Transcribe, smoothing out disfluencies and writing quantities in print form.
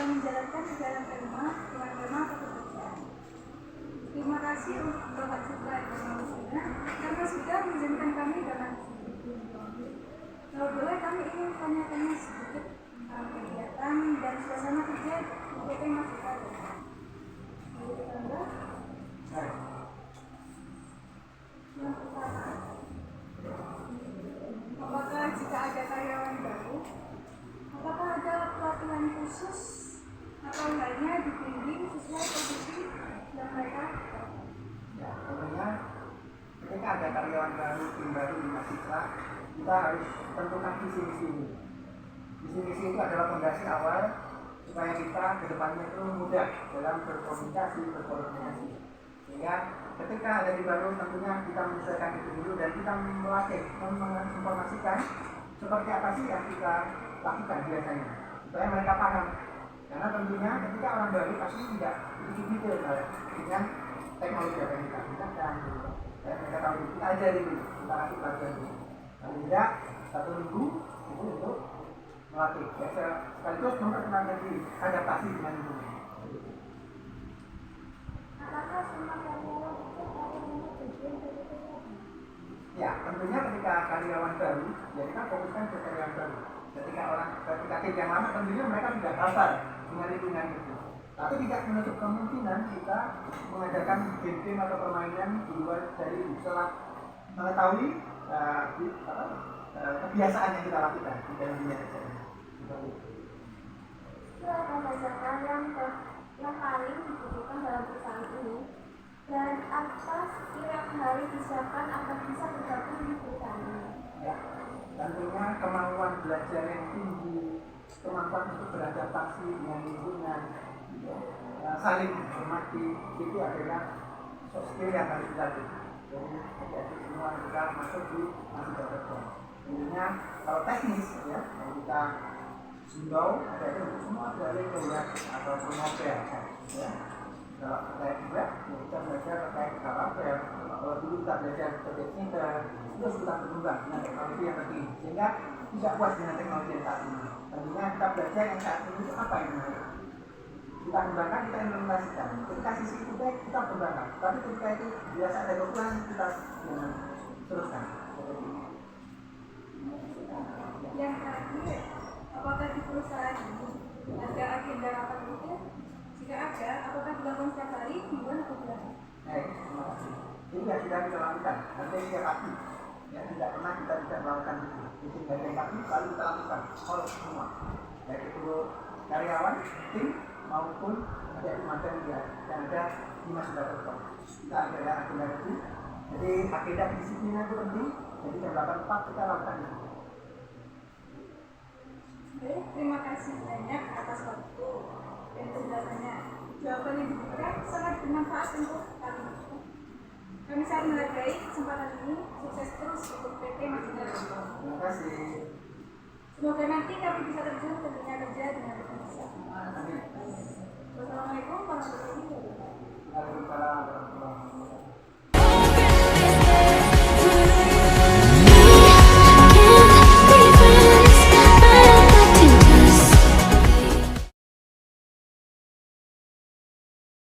menjalankan segala tema dengan tema pekerjaan. Terima kasih untuk Bapak Citra Ekonominya karena sudah mengizinkan kami dalam kalau boleh kami ingin tanya-tanya sedikit tentang kegiatan dan suasana kerja di PT Masjid Al-Fatihah. Yang pertama, apakah jika ada karyawan baru, apakah ada pelatihan khusus atau hanya dibimbing sesuai posisi yang mereka? Ya, tentunya ketika ada karyawan baru, tim baru di Masjidra, kita harus tentukan visi-misi ini. Visi-misi itu adalah fondasi awal supaya kita ke depannya itu mudah dalam berkomunikasi, berkoordinasi. Sehingga ketika ada di baru tentunya kita menyesuaikan itu dulu dan kita melatih, menginformasikan seperti apa sih yang kita lakukan biasanya supaya mereka paham. Karena tentunya ketika orang baru pasti tidak begitu detail dengan teknologi yang kita gunakan. Mereka tahu kita ajari dulu, kita kasih pelajaran dulu. Paling tidak 1 minggu itu untuk melatih. Sekaligus memperkenalkan diri, adaptasi dengan lingkungan. Apakah semua karyawan itu ada yang tujuan dari Ya, tentunya ketika karyawan baru, ya kita fokuskan ke karyawan baru. Ketika tim yang lama tentunya mereka sudah hafal dengan lingkungan itu. Tapi tidak menutup kemungkinan kita mengadakan game-game atau permainan di luar dari setelah mengetahui kebiasaan yang kita lakukan di dalam dunia kerja. apa saja yang paling dibutuhkan dalam perusahaan ini dan apa skill yang harus disiapkan agar bisa bergabung di perusahaan ini? Ya, tentunya kemampuan belajar yang tinggi, kemampuan untuk beradaptasi dengan lingkungan, saling menghormati, itu adalah soft skill yang harus dilatih. Jadi semua kita masuk di Masjid Al-Fatihah. Tentunya kalau teknis ya, kalau kita himbau ada itu semua dari kuliah atau promoter ya. Kalau terkait juga kita belajar terkait karakter. Kalau dulu kita belajar terkait center, itu sudah berkembang dengan teknologi yang terkini sehingga tidak puas dengan teknologi yang saat ini. Tentunya kita belajar yang saat ini itu apa yang menarik. Kita kembangkan, kita implementasikan. Ketika sisi itu baik, kita kembangkan. Tapi ketika itu biasa ada kekurangan, kita teruskan. Yang terakhir, apakah di perusahaan ini ada agenda rapat rutin? Jika ada, apakah dilakukan setiap hari, mingguan atau bulanan? Baik, terima kasih. Ini yang sudah kita lakukan, nanti setiap pagi. Ya, tidak pernah kita tidak melakukan itu. Jadi dari pagi selalu kita lakukan, all semua. Baik itu karyawan, tim, maupun ada materi yang ada di Masjid Al-Fatihah. Kita ada agenda itu. Jadi agenda disiplin itu penting. Jadi jam 8.4 kita lakukan itu. Oke, terima kasih banyak atas waktu dan penjelasannya. Jawaban yang diberikan sangat bermanfaat untuk kami. Kami sangat menghargai kesempatan ini. Sukses terus untuk PT Masjid Al-Fatihah. Terima kasih. Semoga nanti kami bisa terjun ke dunia kerja dengan lebih besar. Wassalamualaikum warahmatullahi wabarakatuh.